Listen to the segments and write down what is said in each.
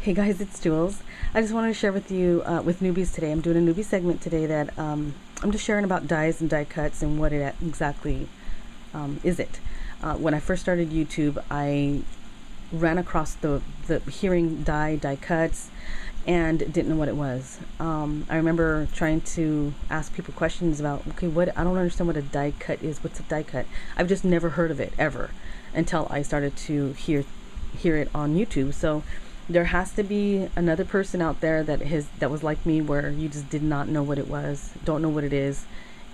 Hey guys, it's Jules. I just wanted to share with you with newbies today. I'm doing a newbie segment today that I'm just sharing about dies and die cuts and what it exactly is it. When I first started YouTube, I ran across the hearing die cuts and didn't know what it was. I remember trying to ask people questions about, okay, I don't understand what a die cut is. What's a die cut? I've just never heard of it ever until I started to hear it on YouTube. So there has to be another person out there that was like me, where you just did not know what it was, don't know what it is,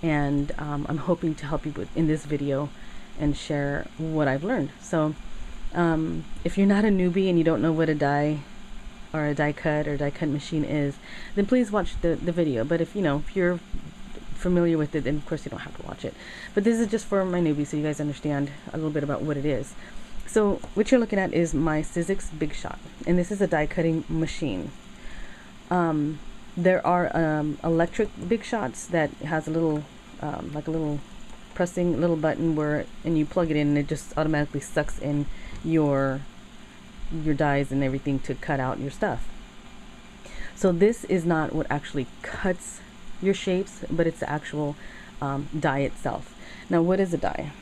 and I'm hoping to help you in this video and share what I've learned. So if you're not a newbie and you don't know what a die or a die cut or die cut machine is, then please watch the video. But if you're familiar with it, then of course you don't have to watch it. But this is just for my newbies, so you guys understand a little bit about what it is. So what you're looking at is my Sizzix Big Shot, and this is a die cutting machine. There are electric Big Shots that has a little like a little pressing little button and you plug it in and it just automatically sucks in your dies and everything to cut out your stuff. So this is not what actually cuts your shapes, but it's the actual die itself. Now, what is a die?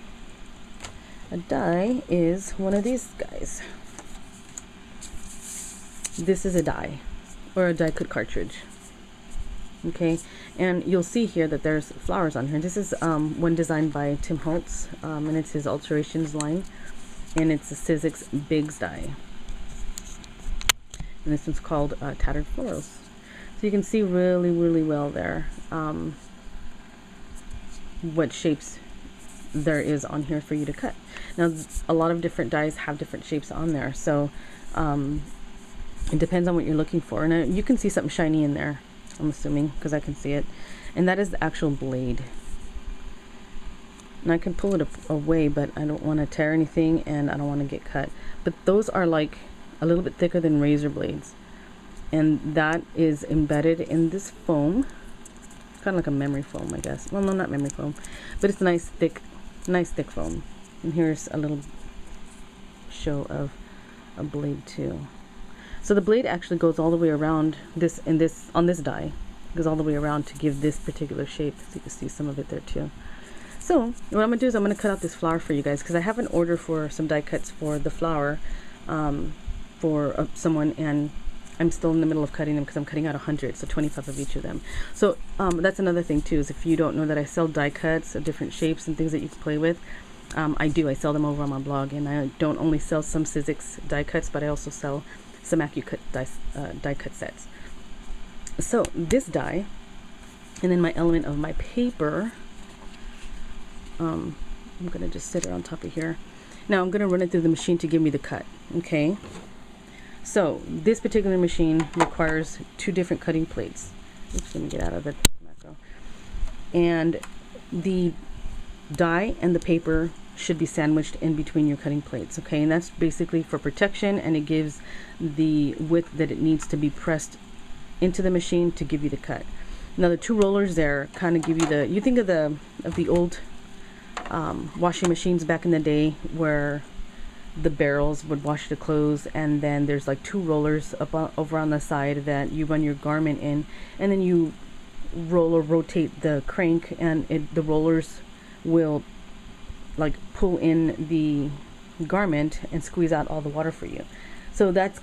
A die is one of these guys. This is a die, or a die cut cartridge. Okay, and you'll see here that there's flowers on here. This is one designed by Tim Holtz, and it's his Alterations line, and it's a Sizzix Bigs die. And this one's called Tattered Florals. So you can see really well there what shapes there is on here for you to cut. Now, a lot of different dies have different shapes on there, so it depends on what you're looking for. And you can see something shiny in there, I'm assuming, because I can see it, and that is the actual blade. And I can pull it away, but I don't want to tear anything and I don't want to get cut. But those are like a little bit thicker than razor blades, and that is embedded in this foam, kind of like a memory foam, I guess. Well, no, not memory foam, but it's a nice thick foam. And here's a little show of a blade too. So the blade actually goes all the way around on this die. It goes all the way around to give this particular shape. So you can see some of it there too. So what I'm gonna do is I'm gonna cut out this flower for you guys, because I have an order for some die cuts for the flower for someone, and I'm still in the middle of cutting them because I'm cutting out 100, so 25 of each of them. So that's another thing too, is if you don't know that I sell die cuts of different shapes and things that you can play with, I sell them over on my blog, and I don't only sell some Sizzix die cuts, but I also sell some AccuCut die cut sets. So this die, and then my element of my paper, I'm gonna just sit it on top of here. Now I'm gonna run it through the machine to give me the cut. Okay, so this particular machine requires 2 different cutting plates. Oops, let me get out of the macro. And the die and the paper should be sandwiched in between your cutting plates. Okay, and that's basically for protection, and it gives the width that it needs to be pressed into the machine to give you the cut. Now the 2 rollers there kind of give you you think of the old washing machines back in the day, where the barrels would wash the clothes, and then there's like 2 rollers over on the side that you run your garment in, and then you roll or rotate the crank, and the rollers will like pull in the garment and squeeze out all the water for you. So that's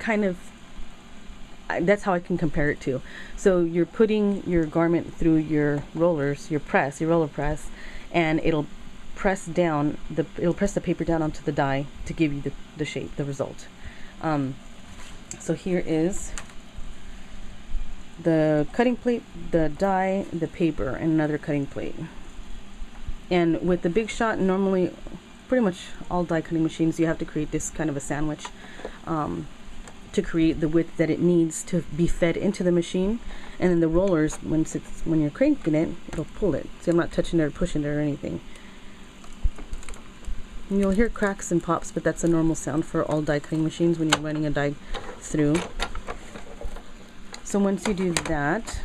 how I can compare it to. So you're putting your garment through your rollers, your roller press, and it'll press the paper down onto the die to give you the shape, the result. So here is the cutting plate, the die, the paper, and another cutting plate. And with the Big Shot, normally pretty much all die cutting machines, you have to create this kind of a sandwich to create the width that it needs to be fed into the machine. And then the rollers, when you're cranking it, it'll pull it. So I'm not touching it or pushing it or anything. And you'll hear cracks and pops, but that's a normal sound for all die cutting machines when you're running a die through. So once you do that,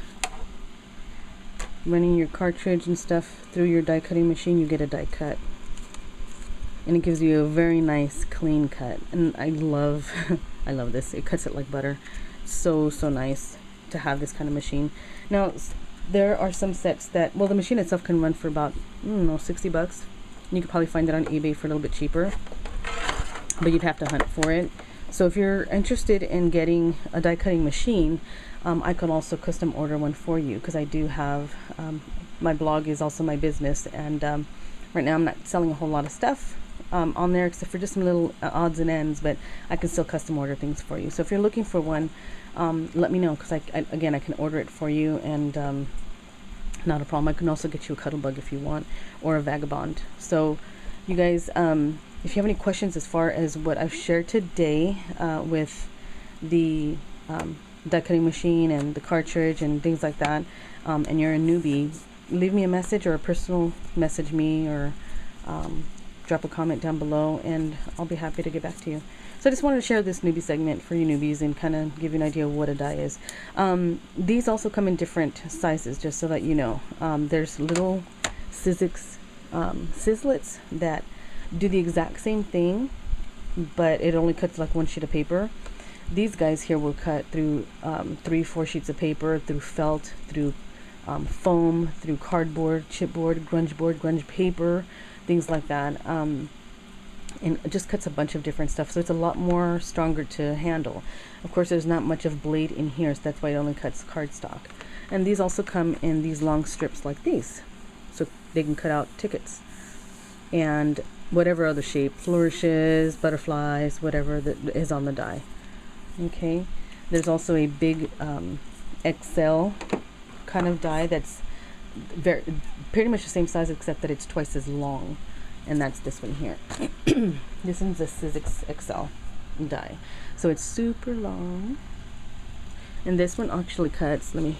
running your cartridge and stuff through your die cutting machine, you get a die cut. and it gives you a very nice clean cut. And I love I love this. It cuts it like butter. So nice to have this kind of machine. Now there are some sets that, well, the machine itself can run for about, I don't know, 60 bucks. You could probably find it on eBay for a little bit cheaper, but you'd have to hunt for it. So if you're interested in getting a die cutting machine, I can also custom order one for you, because I do have, my blog is also my business, and right now I'm not selling a whole lot of stuff on there, except for just some little odds and ends, but I can still custom order things for you. So if you're looking for one, let me know, because again, I can order it for you, and not a problem. I can also get you a Cuttlebug if you want, or a Vagabond. So you guys, if you have any questions as far as what I've shared today with the die cutting machine and the cartridge and things like that, and you're a newbie, leave me a message, or a personal message me, or drop a comment down below, and I'll be happy to get back to you. So I just wanted to share this newbie segment for you newbies and kind of give you an idea of what a die is. These also come in different sizes, just so that you know. There's little sizzlets that do the exact same thing, but it only cuts like one sheet of paper. These guys here will cut through 3-4 sheets of paper, through felt, through foam, through cardboard, chipboard, grunge paper, things like that. And it just cuts a bunch of different stuff, so it's a lot more stronger to handle. Of course, there's not much of blade in here, so that's why it only cuts cardstock. And these also come in these long strips like these, so they can cut out tickets and whatever other shape, flourishes, butterflies, whatever that is on the die. Okay, there's also a big XL kind of die that's pretty much the same size, except that it's twice as long, and that's this one here. This one's a Sizzix XL die, so it's super long. And this one actually cuts, can't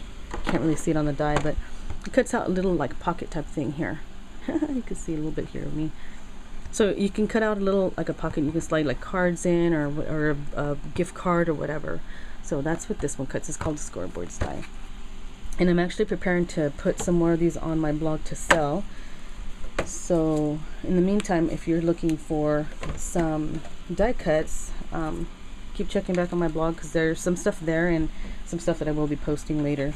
really see it on the die, but it cuts out a little like pocket type thing here. You can see a little bit here of me. So you can cut out a little like a pocket, you can slide like cards in, or a gift card or whatever. So that's what this one cuts. It's called a scoreboard die. And I'm actually preparing to put some more of these on my blog to sell. So in the meantime, if you're looking for some die cuts, keep checking back on my blog, because there's some stuff there and some stuff that I will be posting later.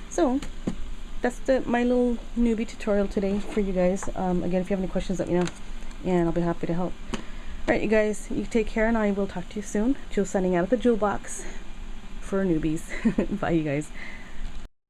So that's my little newbie tutorial today for you guys. Again, if you have any questions, let me know, and I'll be happy to help. Alright, you guys, you take care, and I will talk to you soon. Jule signing out of the Jule box for newbies. Bye, you guys.